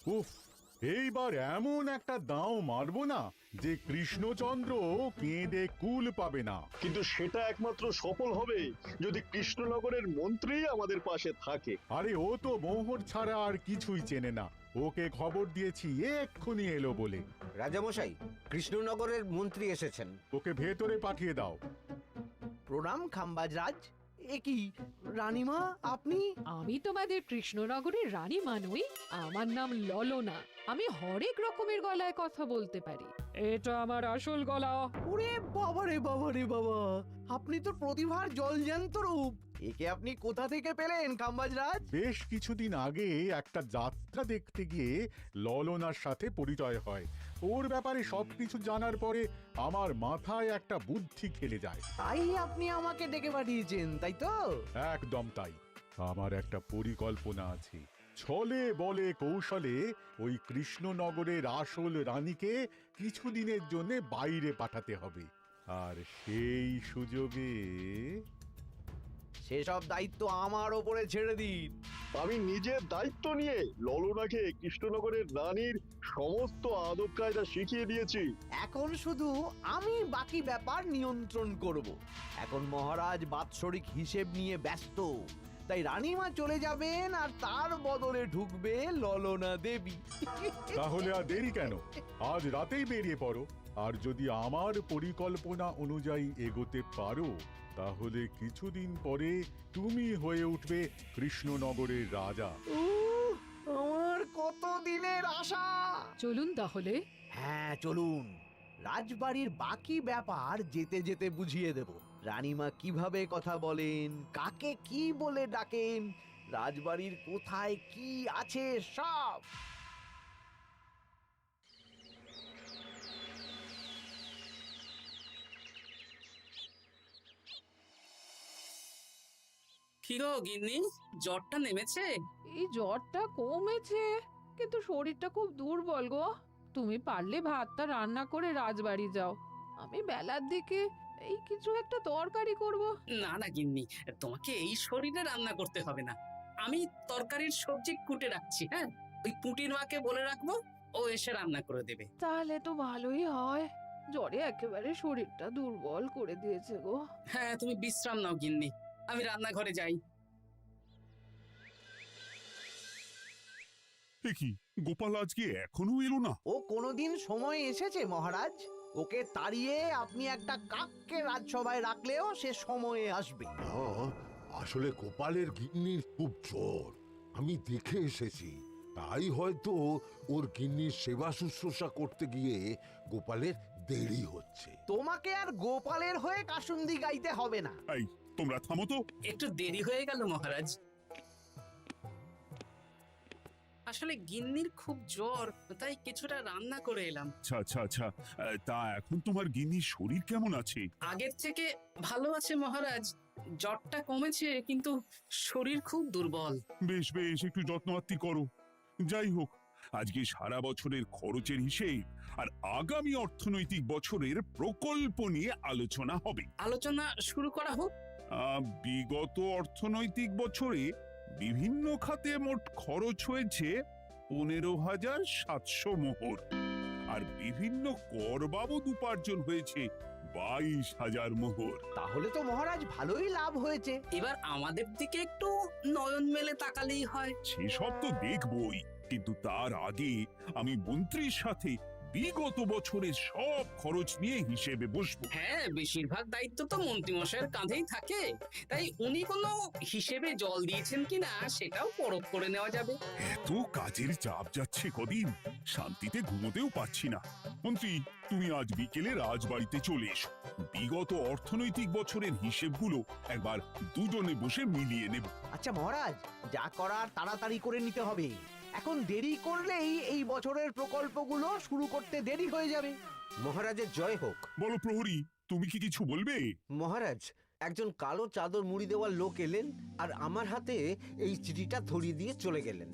উফ, এইবার এমন একটা দাও মারবো না যে কৃষ্ণচন্দ্র কেঁদে কুল পাবে না। কিন্তু সেটা একমাত্র সফল হবে যদি কৃষ্ণনগরের মন্ত্রী আমাদের পাশে থাকে। আরে ও তো মোহর ছাড়া আর কিছুই চেনে না। ওকে খবর দিয়েছি এক্ষুনি এলো বলে। রাজামশাই, কৃষ্ণনগরের মন্ত্রী এসেছেন। ওকে ভেতরে পাঠিয়ে দাও। প্রণাম খাম্বাজরাজ। এ কি রানীমা, আপনি? আমি তোমাদের কৃষ্ণনগরের রানীমা নই। আমার নাম ললনা। আমি হরেক রকমের গলায় কথা বলতে পারি। এটা আমার আসল গলা। ওরে বাবা রে বাবা রে বাবা, আপনি তো প্রতিভার জলজ্যান্ত রূপ। একে আপনি কোথা থেকে পেলেন খাম্বাজরাজ? বেশ কিছুদিন আগে একটা যাত্রা দেখতে গিয়ে ললনার সাথে পরিচয় হয়। ওর ব্যাপারে সবকিছু জানার পরে আমার মাথায় একটা বুদ্ধি খেলে যায়। তাই আপনি আমাকে ডেকে পাঠিয়েছেন, তাই তো? একদম তাই। আমার একটা পরিকল্পনা আছে। ছলে বলে কৌশলে ওই কৃষ্ণনগরের আসল রানীকে কিছুদিনের জন্য বাইরে পাঠাতে হবে, আর সেই সুযোগে সেসব দায়িত্ব আমার ওপরে ছেড়ে দিন। আমি নিজের দায়িত্ব নিয়ে ললনাকে কৃষ্ণনগরের রানীর সমস্ত আদব কায়দা শিখিয়ে দিয়েছি। এখন শুধু আমি বাকি ব্যাপার নিয়ন্ত্রণ করব। এখন মহারাজ বাৎসরিক হিসেব নিয়ে ব্যস্ত, তাই রানীমা চলে যাবেন আর তার বদলে ঢুকবে ললনা দেবী। তাহলে আর দেরি কেন? আজ রাতেই বেরিয়ে পড়ো। আর যদি আমার পরিকল্পনা অনুযায়ী এগোতে পারো তাহলে কিছুদিন পরে তুমি হয়ে উঠবে কৃষ্ণনগরের রাজা। আমার কত দিনের আশা। চলুন তাহলে। হ্যাঁ চলুন, রাজবাড়ির বাকি ব্যাপার যেতে যেতে বুঝিয়ে দেব। রানীমা কিভাবে কথা বলেন, কাকে কি বলে ডাকেন, রাজবাড়ির কোথায় কি আছে সব। কি গো গিন্নি, জ্বরটা নেমেছে? এই জ্বরটা কমেছে, কিন্তু শরীরটা খুব দুর্বল গো। তুমি পারলে ভাতটা রান্না করে রাজবাড়ি যাও। আমি বেলার দিকে এই কিছু একটা তরকারি করব। না না গিন্নি, তোমাকে এই শরীরে রান্না করতে হবে না। আমি তরকারির সবজি কুটে রাখছি। হ্যাঁ, ওই পুঁটির মাকে বলে রাখবো, ও এসে রান্না করে দেবে। তাহলে তো ভালোই হয়। জ্বরে একেবারে শরীরটা দুর্বল করে দিয়েছে গো। হ্যাঁ, তুমি বিশ্রাম নাও গিন্নি, আমি রান্নাঘরে যাই। কি গোপাল আজকে এখনো এলো না? ও কোনোদিন সময় এসেছে মহারাজ? ওকে তাড়িয়ে আপনি একটা কাককে রাজসভায় রাখলেও সে সময়ে আসবে। আসলে গোপালের গিন্নির খুব জ্বর, আমি দেখে এসেছি। তাই হয়তো ওর গিন্নির সেবা শুশ্রূষা করতে গিয়ে গোপালের দেরি হচ্ছে। তোমাকে আর গোপালের হয়ে কাসুন্দি গাইতে হবে না। এই তোমরা থামো তো। একটু দেরি হয়ে গেল মহারাজ। আসলে গিন্নির খুব জ্বর, তাই কিছুটা রান্না করে এলাম। আচ্ছা আচ্ছা আচ্ছা, তা এখন তোমার গিন্নির শরীর কেমন আছে? আগের থেকে ভালো আছে মহারাজ। জ্বরটা কমেছে, কিন্তু শরীর খুব দুর্বল। বেশ বেশ, একটু যত্নআত্তি করো। যাই হোক, আজকে সারা বছরের খরচের হিসেব আর আগামী অর্থনৈতিক বছরের প্রকল্প নিয়ে আলোচনা হবে। আলোচনা শুরু করা হোক। বিগত অর্থনৈতিক বছরে বিভিন্ন খাতে মোট খরচ হয়েছে 15,700 মোহর, আর বিভিন্ন কর বাবদ উপার্জন হয়েছে 22,000 মোহর। তাহলে তো মহারাজ ভালোই লাভ হয়েছে। এবার আমাদের দিকে একটু নয়ন মেলে তাকালেই হয়। সেসব তো দেখবই, কিন্তু তার আগে আমি মন্ত্রীর সাথে বিগত বছরের সব খরচ নিয়ে হিসেবে বসবো। হ্যাঁ, বেশিরভাগ দায়িত্ব তো মন্ত্রীমশাইয়ের কাঁধেই থাকে, তাই উনি কোনো হিসেবে জল দিয়েছেন কিনা সেটাও পরখ করে নেওয়া যাবে। এত কাজের চাপ যাচ্ছে কদিন, শান্তিতে ঘুমোতেও পাচ্ছি না। মন্ত্রী, তুমি আজ বিকেলে রাজবাড়িতে চলে এসো। বিগত অর্থনৈতিক বছরের হিসেবগুলো একবার দুজনে বসে মিলিয়ে নেব। আচ্ছা মহারাজ, যা করার তাড়াতাড়ি করে নিতে হবে। এখন দেরি করলেই এই বছরের প্রকল্পগুলো শুরু করতে দেরি হয়ে যাবে। মহারাজের জয় হোক। বলো প্রহরী, তুমি কি কিছু বলবে? মহারাজ, একজন কালো চাদর মুড়ি দেওয়ার লোক এলেন আর আমার হাতে এই চিঠিটা ধরিয়ে দিয়ে চলে গেলেন।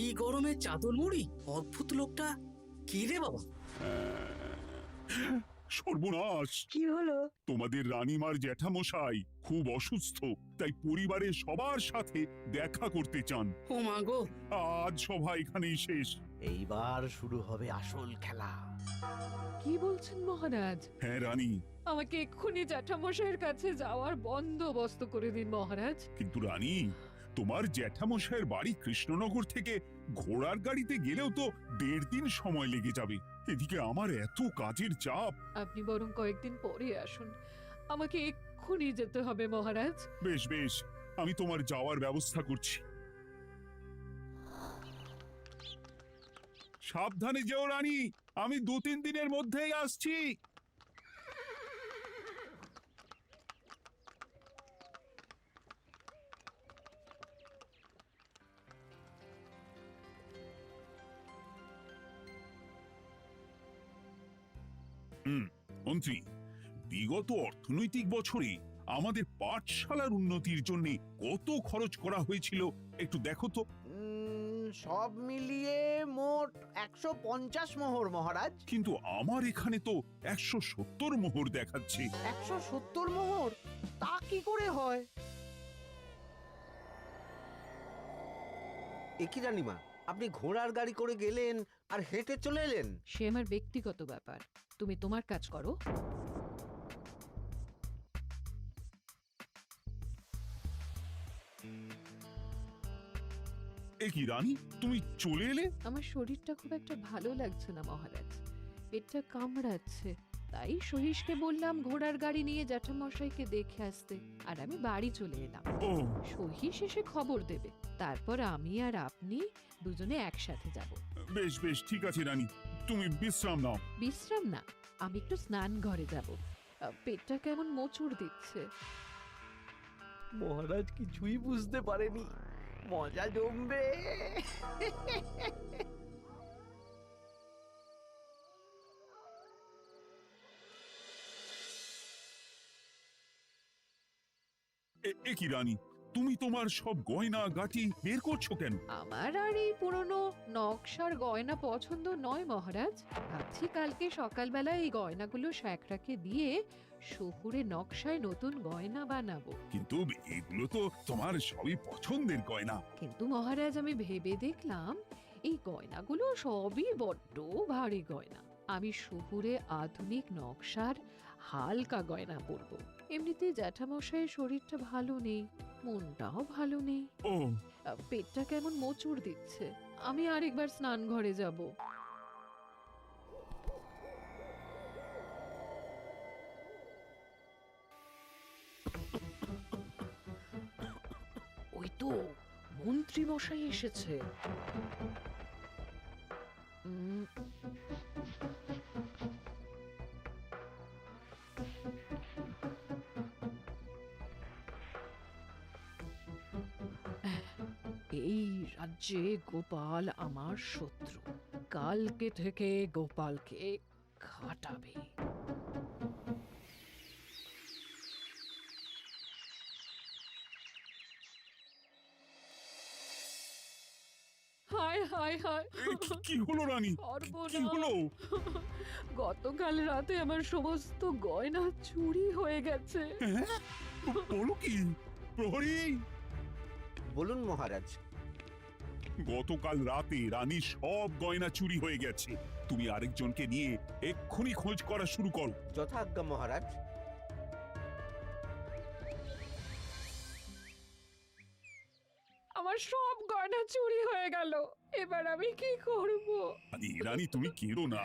এই গরমে চাদর মুড়ি? অদ্ভুত লোকটা। কি রে বাবা? সর্বনাশ! কি হলো? তোমাদের রানীমার জ্যাঠামশাই খুব অসুস্থ, তাই পরিবারের সবার সাথে দেখা করতে চান। ও মা গো, আজ সভা এখানেই শেষ। এইবার শুরু হবে আসল খেলা। কি বলছেন মহারাজ? হ্যাঁ রানী, আমাকে এক্ষুনি জ্যাঠামশাইয়ের কাছে যাওয়ার বন্দোবস্ত করে দিন মহারাজ। কিন্তু রানী, তোমার জ্যাঠামশাইয়ের বাড়ি কৃষ্ণনগর থেকে ঘোড়ার গাড়িতে গেলেও তো 1.5 দিন সময় লেগে যাবে। এদিকে আমার এত কাজের চাপ। আপনি বরং কয়েকদিন পরে আসুন, আমাকে এক্ষুনি যেতে হবে মহারাজ। বেশ বেশ, আমি তোমার যাওয়ার ব্যবস্থা করছি। সাবধানে যেও রানী, আমি 2-3 দিনের মধ্যেই আসছি। মন্ত্রী, বিগত অর্থনৈতিক বছরে আমাদের পাঠশালার উন্নতির জন্য কত খরচ করা হয়েছিল একটু দেখো তো। সব মিলিয়ে মোট 150 মোহর মহারাজ। কিন্তু আমার এখানে তো 170 মোহর দেখাচ্ছে। 170 মোহর? তা কি করে হয়? একই রানীমা, আপনি ঘোড়ার গাড়ি করে গেলেন আর হেঁটে চলে এলেন। সে আমার ব্যক্তিগত ব্যাপার, তুমি তোমার কাজ করো। এ কি রানী, তুমি চলে এলে? আমার শরীরটা খুব একটা ভালো লাগছে না মহারাজ, পেটটা কামড়াচ্ছে, তাই সহিসকে বললাম ঘোড়ার গাড়ি নিয়ে জ্যাঠামশাইকে দেখে আসতে, আর আমি বাড়ি চলে এলাম। ও, সহিস এসে খবর দেবে, তারপর আমি আর আপনি দুজনে একসাথে যাব। বেশ বেশ, ঠিক আছে রানী, তুমি বিশ্রাম নাও। বিশ্রাম না, আমি একটু স্নান ঘরে যাব, পেটটা কেমন মোচড় দিচ্ছে। মহারাজ কিছুই বুঝতে পারেনি, মজা জমবে। এ কি রানী, তুমি তোমার সব গয়না গাটি বের করছো কেন? আমার আর এই পুরনো নকশার গয়না পছন্দ নয় মহারাজ, ভাবছি কালকে সকালবেলা এই গয়নাগুলো শ্যাকরাকে দিয়ে শহুরে নকশায় নতুন গয়না বানাবো। কিন্তু এগুলো তো তোমার সবই পছন্দের গয়না। কিন্তু মহারাজ আমি ভেবে দেখলাম এই গয়নাগুলো সবই বড্ড ভারী গয়না, আমি শহুরে আধুনিক নকশার হালকা গয়না পরবো। এমনিতে জ্যাঠামশাইয়ের শরীরটা ভালো নেই, মনটাও ভালো নেই, ও, পেটটা কেমন মোচড় দিচ্ছে, আমি আরেকবার স্নান ঘরে যাব। ওই তো মন্ত্রী মশাই এসেছে। এই রাজ্যে গোপাল আমার শত্রু, কালকে থেকে গোপালকে খাটাবে। হায় হায় হায়, কি হলো রানী, কি হলো? গতকাল রাতে আমার সমস্ত গয়না চুরি হয়ে গেছে। হ্যাঁ? বলো কি? প্রহরী, বলুন মহারাজ। গতকাল রাতে রানীর সব গয়না চুরি হয়ে গেছে। তুমি আরেকজনকে নিয়ে এক্ষুনি খোঁজ করা শুরু করো। যথাজ্ঞা মহারাজ। আমার সব গয়না চুরি হয়ে গেল, এবার আমি কি করব? রানী তুমি কেঁদো না,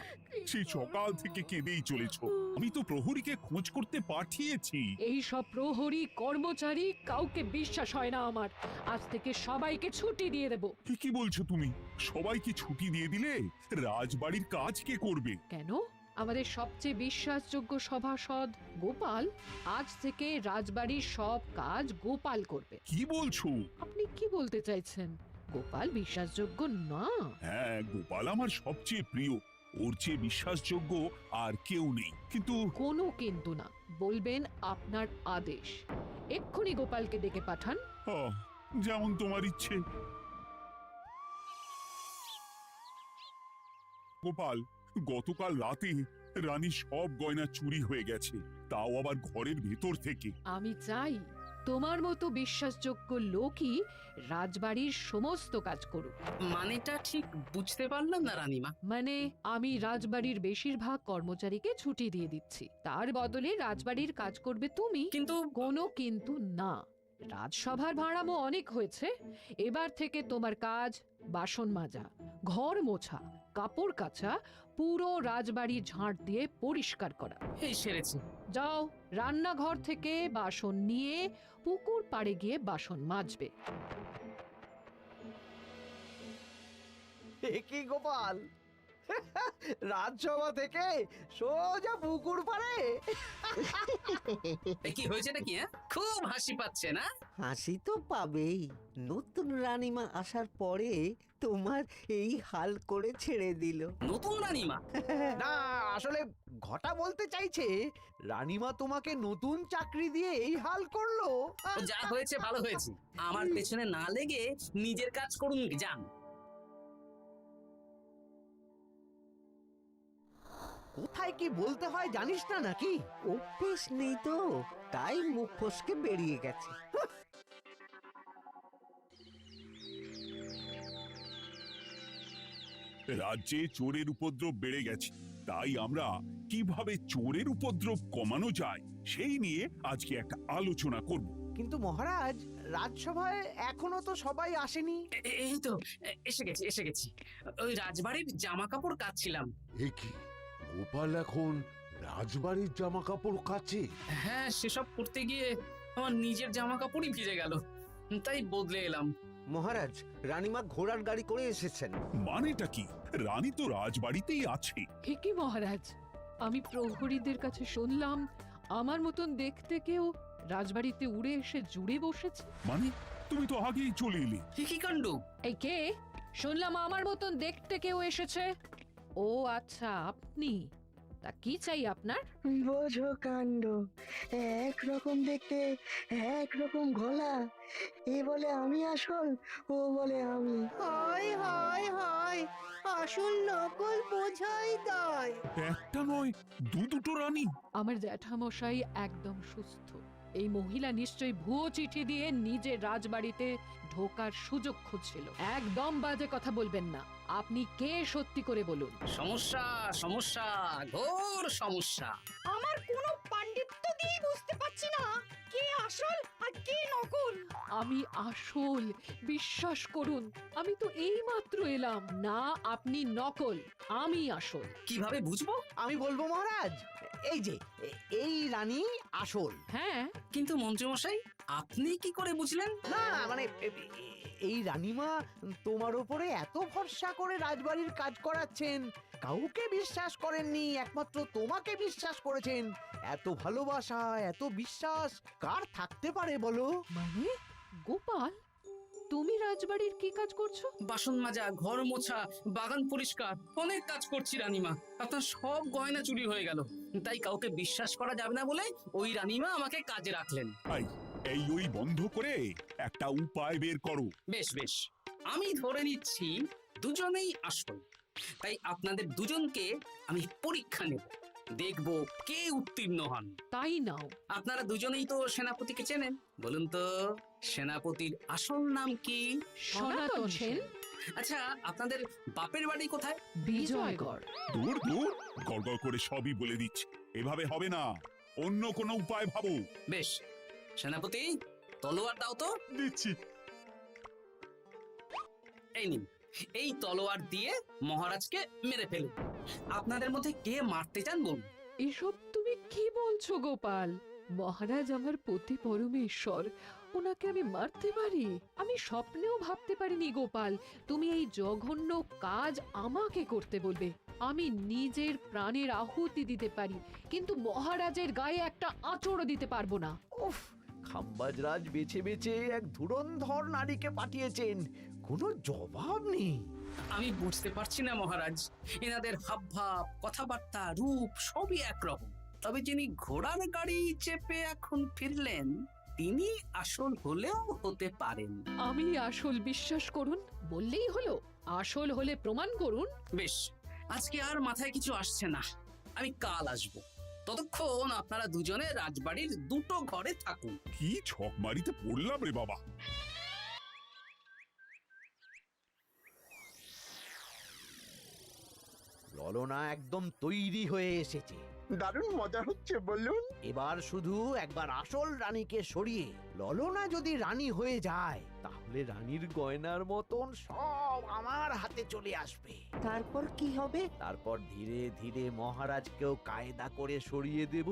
সেই সকাল থেকে কেঁদেই চলেছো। আমি তো প্রহরীকে খোঁজ করতে পাঠিয়েছি। এই সব প্রহরী কর্মচারী কাউকে বিশ্বাস হয় না আমার, আজ থেকে সবাইকে ছুটি দিয়ে দেব। কি বলছো তুমি? সবাইকে ছুটি দিয়ে দিলে রাজবাড়ির কাজ কে করবে? কেন? আমাদের সবচেয়ে বিশ্বাসযোগ্য সভাসদ গোপাল আজ থেকে রাজবাড়ির সব কাজ গোপাল করবে। কি বলছো? আপনি কি বলতে চাইছেন? গোপাল বিশ্বাসযোগ্য না? হ্যাঁ, গোপাল আমার সবচেয়ে প্রিয়, ওর চেয়ে বিশ্বাসযোগ্য আর কেউ নেই। কিন্তু কোনো কিন্তু না, বলবেন আপনার আদেশ। এক্ষুনি গোপালকে ডেকে পাঠান। যেমন তোমার ইচ্ছে। গোপাল, গতকাল রাতে রানী সব গয়না চুরি হয়ে গেছে, তাও আবার ঘরের ভেতর থেকে। আমি চাই তোমার মতো বিশ্বাসযোগ্য লোকই রাজবাড়ির সমস্ত কাজ করুক। মানেটা ঠিক বুঝতে পারলাম না রানীমা। মানে আমি রাজবাড়ির বেশিরভাগ কর্মচারীকে ছুটি দিয়ে দিচ্ছি, তার বদলে রাজবাড়ির কাজ করবে তুমি। কিন্তু কোনো কিন্তু না। রাজসভার ভাড়ামো অনেক হয়েছে, এবার থেকে তোমার কাজ বাসন মাজা, ঘর মোছা, কাপড় কাচা, পুরো রাজবাড়ি ঝাঁট দিয়ে পরিষ্কার করা। এই সেরেছে। যাও, রান্নাঘর থেকে বাসন নিয়ে পুকুর পাড়ে গিয়ে বাসন মাজবে। এ কি গোপাল, রাজসভা থেকে সোজা পুকুর পাড়ে? এই কি হয়েছে নাকি? খুব হাসি পাচ্ছে না? হাসি তো পাবেই, নতুন রানীমা আসার পরে তোমার এই হাল করে ছেড়ে দিল। নতুন রানীমা? না, আসলে ঘটা বলতে চাইছে রানীমা তোমাকে নতুন চাকরি দিয়ে এই হাল করলো। ও যা হয়েছে ভালো হয়েছে, আমার পেছনে না লেগে নিজের কাজ করুন যান। কোথায় কি বলতে হয় জানিস না নাকি? অভ্যেস নেই তো, তাই মুখ ফসকে বেরিয়ে গেছে। রাজ্যে চোরের উপদ্রব বেড়ে গেছে, তাই আমরা কিভাবে চোরের উপদ্রব কমানো যায় সেই নিয়ে আজকে একটা আলোচনা করব। কিন্তু মহারাজ, রাজসভায় এখনো তো সবাই আসেনি। এই তো এসে গেছি। ওই রাজবাড়ির জামা কাপড় কাচ্ছিলাম। এ কি, গোপাল এখন রাজবাড়ির জামা কাপড় কাচে? হ্যাঁ, সেসব করতে গিয়ে আমার নিজের জামা কাপড়ই ভিজে গেল, তাই বদলে এলাম। মহারাজ, রানীমা ঘোড়ার গাড়ি করে এসেছেন। মানেটা কি? রানী তো রাজবাড়িতেই আছে। হে কি মহারাজ, আমি প্রহরীদের কাছে শুনলাম আমার মতন দেখতে কেউ রাজবাড়িতে উড়ে এসে জুড়ে বসেছে। মানে তুমি তো আগেই চলে এলে। কি কাণ্ড! এই কে? শুনলাম আমার মতন দেখতে কেউ এসেছে। ও আচ্ছা, আপনি। তা কি চাই আপনার? বোঝো কাণ্ড, একরকম দেখতে একরকম গলা, এ বলে আমি আসল, ও বলে আমি। হায় হায় হায়, আসল নকল বোঝাই দায়। একটা নয়, দুটো রানী। আমার জ্যাঠামশাই একদম সুস্থ। এই মহিলা নিশ্চয়ই ভুয়ো চিঠি দিয়ে নিজের রাজবাড়িতে ঢোকার সুযোগ খুঁজছিল। একদম বাজে কথা বলবেন না। আপনি কে সত্যি করে বলুন। সমস্যা সমস্যা, ঘোর সমস্যা। আমার কোনো পাণ্ডিত্য দিয়ে বুঝতে পারছি না কে আসল আর কে নকল। আমি আসল, বিশ্বাস করুন। আমি তো এইমাত্র এলাম। না, আপনি নকল, আমি আসল। কিভাবে বুঝবো? আমি বলবো মহারাজ, এই যে এই রানী আসল। হ্যাঁ, কিন্তু মন্ত্রীমশাই, আপনি কি করে বুঝলেন? না মানে এই রানীমা তোমার উপরে এত ভরসা করে রাজবাড়ির কাজ করাচ্ছেন, কাউকে বিশ্বাস করেননি, একমাত্র তোমাকে বিশ্বাস করেছেন। এত ভালোবাসা, এত বিশ্বাস কার থাকতে পারে বলো? মানে গোপাল, তুমি রাজবাড়ির কি কাজ করছো? বাসন মাজা, ঘর মোছা, বাগান পরিষ্কার, অনেক কাজ করছি রানীমা। আপনার সব গয়না চুরি হয়ে গেল, তাই কাউকে বিশ্বাস করা যাবে না বলে ওই রানীমা আমাকে কাজে রাখলেন। এই ওই বন্ধ করে একটা উপায় বের করো। বেশ বেশ, আমি ধরে নিচ্ছি দুজনেই আসল। তাই আপনাদের দুজনকে আমি পরীক্ষা নেব, দেখব কে উত্তীর্ণ হন। তাই নাও। আপনারা দুজনেই তো সেনাপতিকে চেনেন, বলুন তো সেনাপতির আসল নাম কি? সনাতন সেন। আচ্ছা, আপনাদের বাপের বাড়ি কোথায়? বিজয়গড়। দূর দূর, গড়গড় করে সবই বলে দিচ্ছে। এভাবে হবে না, অন্য কোনো উপায় ভাবো। বেশ, সেনাপতি তলোয়ার দাও তো। দিচ্ছি। এই নিন, এই তলোয়ার দিয়ে মহারাজকে মেরে ফেলুন। আপনাদের মধ্যে কে মারতে চান বলুন। এসব তুমি কি বলছো গোপাল? মহারাজ আমার পতি পরমেশ্বর, ওনাকে আমি মারতে পারি? আমি স্বপ্নেও ভাবতে পারিনি গোপাল তুমি এই জঘন্য কাজ আমাকে করতে বলবে। আমি নিজের প্রাণের আহুতি দিতে পারি, কিন্তু মহারাজের গায়ে একটা আঁচড়ও দিতে পারবো না। উফ, খাম্বাজরাজ বেছে বেছে এক ধুরন্ধর নারীকে পাঠিয়েছেন, কোনো জবাব নেই। আমি বুঝতে পারছি না মহারাজ, এনাদের হাবভাব, কথাবার্তা, রূপ সবই একরকম। তবে যিনি ঘোড়ার গাড়ি চেপে এখন ফিরলেন, তিনি আসল হলেও হতে পারেন। আমি আসল, বিশ্বাস করুন। বললেই হলো? আসল হলে প্রমাণ করুন। বেশ, আজকে আর মাথায় কিছু আসছে না। আমি কাল আসব। ততক্ষণ আপনারা দুজনে রাজবাড়ির দুটো ঘরে থাকুন। কি ছক মারিতে পড়লাম রে বাবা। ললনা একদম তৈরি হয়ে এসেছে। দারুণ মজা হচ্ছে বলুন। এবার শুধু একবার আসল রানীকে সরিয়ে ললনা যদি রানী হয়ে যায়, তাহলে রানীর গয়নার মতন সব আমার হাতে চলে আসবে। তারপর কি হবে? তারপর ধীরে ধীরে মহারাজকেও কায়দা করে সরিয়ে দেব,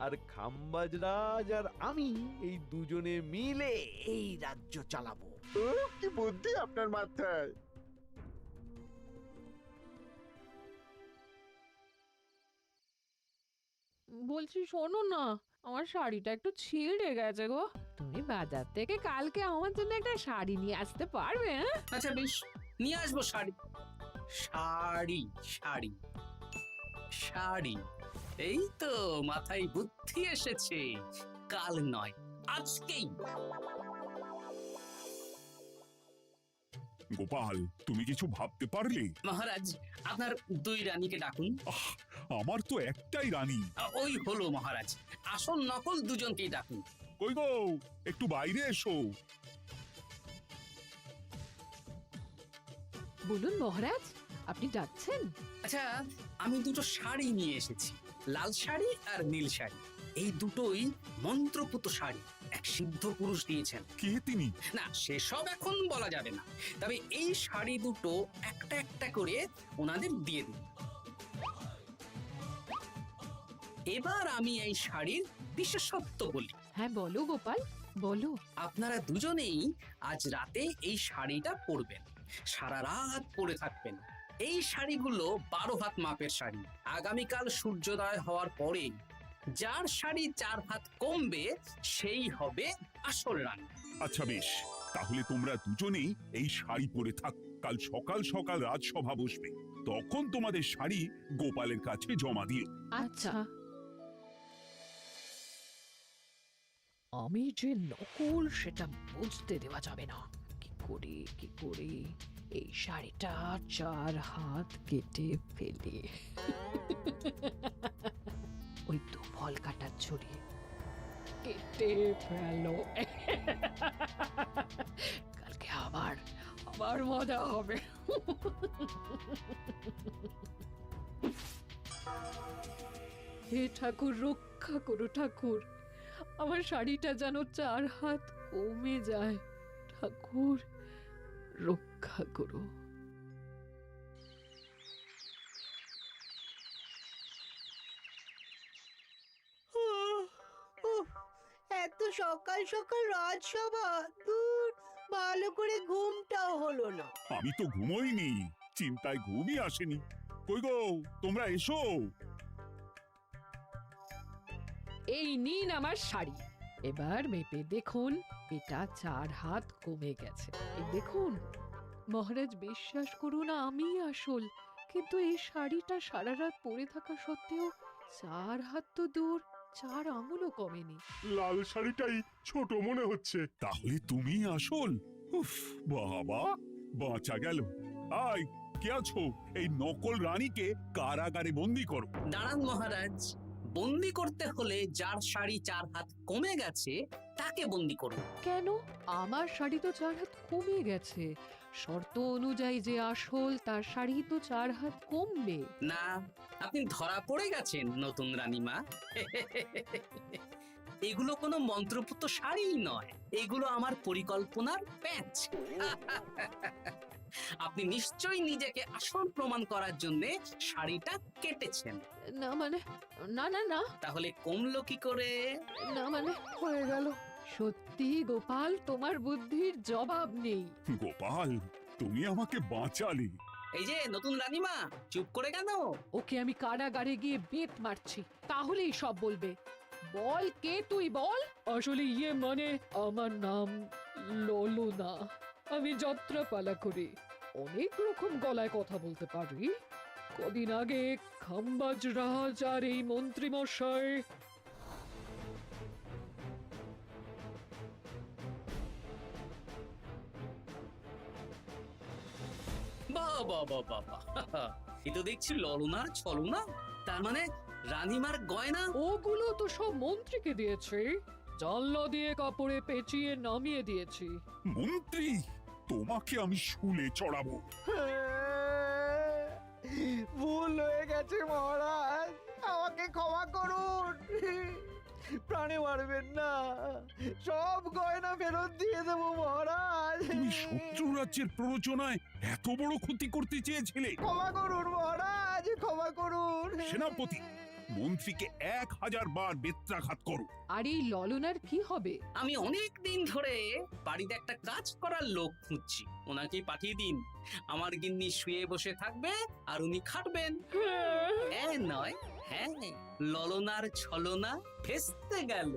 আর খাম্বাজ রাজ আর আমি এই দুজনে মিলে এই রাজ্য চালাবো। ও কি বুদ্ধি আপনার মাথায়। বলছি শোনো না, আমার শাড়িটা একটু ছিঁড়ে গেছে গো। তুমি বাজার থেকে কালকে আমার জন্য একটা শাড়ি নিয়ে আসতে পারবে? হ্যাঁ, আচ্ছা বেশ, নিয়ে আসবো শাড়ি। শাড়ি শাড়ি শাড়ি, এই তো মাথায় বুদ্ধি এসেছে। কাল নয়, আজকেই। গোপাল, তুমি কিছু ভাবতে পারলে? মহারাজ, আপনার দুই রানীকে ডাকুন। আমার তো একটাই রানী। ওই হলো মহারাজ, আসল নকল দুজনকেই ডাকুন। কই গো, একটু বাইরে এসো। বলুন মহারাজ, আপনি যাচ্ছেন? আচ্ছা, আমি দুটো শাড়ি নিয়ে এসেছি, লাল শাড়ি আর নীল শাড়ি। এই দুটোই মন্ত্রপুত শাড়ি, এক সিদ্ধ পুরুষ দিয়েছেন। কে তিনি? না, সেসব এখন বলা যাবে না, তবে এই শাড়ি দুটো একটা একটা করে ওনাদের দিয়ে দিন। এবার আমি এই শাড়ির বিশেষত্ব বলি। হ্যাঁ বলো গোপাল, বলো। আপনারা দুজনেই আজ রাতে এই শাড়িটা পরবেন, সারা রাত পরে থাকবেন। এই শাড়িগুলো 12 হাত মাপের শাড়ি। আগামীকাল সূর্যোদয় হওয়ার পরে যার শাড়ি 4 হাত কমবে সেই হবে আসল রানী। আচ্ছা বেশ, তাহলে তোমরা দুজনেই এই শাড়ি পরে থাক। কাল সকাল সকাল রাজসভা বসবে, তখন তোমাদের শাড়ি গোপালের কাছে জমা দিও। আচ্ছা। আমি যে নকল সেটা বুঝতে দেওয়া যাবে না। কি করে এই শাড়িটা 4 হাত কেটে ফেলে ওই তো ফল কাটার ছড়ি কেটে ফেলো। কালকে আবার মজা হবে। হে ঠাকুর, রক্ষা করো ঠাকুর, আমার শাড়িটা যেন 4 হাত কমে যায়। ঠাকুর রক্ষা করো। এত সকাল সকাল রাজসভা, দূর, ভালো করে ঘুমটাও হলো না। আমি তো ঘুমোইনি, চিন্তায় ঘুমই আসেনি। কই গো, তোমরা এসো। এই নিন আমার শাড়ি, এবার মেপে দেখুন, এটা 4 হাত কমে গেছে। এই দেখুন মহারাজ, বিশ্বাস করুন আমি আসল, কিন্তু এই শাড়িটা সারা রাত পরে থাকা সত্ত্বেও 4 হাত তো দূর, 4 আঙুলও কমেনি। লাল শাড়িটাই ছোট মনে হচ্ছে। তাহলে তুমি আসল? উফ, বাবা, বাঁচা গেল। আয়, কে আছো? এই নকল রানীকে কারাগারে বন্দি করো। দাঁড়ান মহারাজ, বন্দি করতে হলে যার শাড়ি 4 হাত কমে গেছে তাকে বন্দি করুন। কেন? আমার শাড়ি তো 4 হাত কমে গেছে, শর্ত অনুযায়ী যে আসল তার শাড়ি তো 4 হাত কমবে না, আপনি ধরা পড়ে গেছেন নতুন রানীমা। এগুলো কোনো মন্ত্রপুত শাড়িই নয়, এগুলো আমার পরিকল্পনার প্যাচ। আপনি নিশ্চয়ই নিজেকে আসল প্রমাণ করার জন্য শাড়িটা কেটেছেন। না মানে, না না না, তাহলে কমলো কি করে? না মানে হয়ে গেল। সত্যি গোপাল, তোমার বুদ্ধির জবাব নেই। গোপাল, তুমি আমাকে বাঁচালে। এই যে নতুন রানীমা, চুপ করে কেন? ওকে আমি কারাগারে গিয়ে বেত মারছি, তাহলেই সব বলবে। বল, কে তুই বল? আসলে মানে আমার নাম ললনা, আমি যাত্রাপালা করি, অনেক রকম গলায় কথা বলতে পারি। কদিন আগে খাম্বাজ রাজ আর এই মন্ত্রী মশাই বাহ বাহ বাহ বাহ বাহ, এ তো দেখছি ললনার ছলনা। তার মানে রানীমার গয়না? ওগুলো তো সব মন্ত্রীকে দিয়েছি, জানলা দিয়ে কাপড়ে পেঁচিয়ে নামিয়ে দিয়েছি। মন্ত্রী, তোমাকে আমি শুলে চড়াবো। ভুল হয়ে গেছে মহারাজ, আমাকে ক্ষমা করুন। প্রাণে মারবেন না, সব গয়না ফেরত দিয়ে দেবো মহারাজ। তুমি শত্রু রাজ্যের প্ররোচনায় এত বড় ক্ষতি করতে চেয়েছিলে? ক্ষমা করুন মহারাজ, ক্ষমা করুন। সেনাপতি, মন্ত্রীকে 1000 বার বেত্রাঘাত করো। আর এই ললনার কি হবে? আমি অনেক দিন ধরে বাড়িতে একটা কাজ করার লোক খুঁজছি, ওনাকেই পাঠিয়ে দিন। আমার গিন্নি শুয়ে বসে থাকবে আর উনি খাটবেন। নয়, হ্যাঁ, ললনার ছলনা ভেস্তে গেল।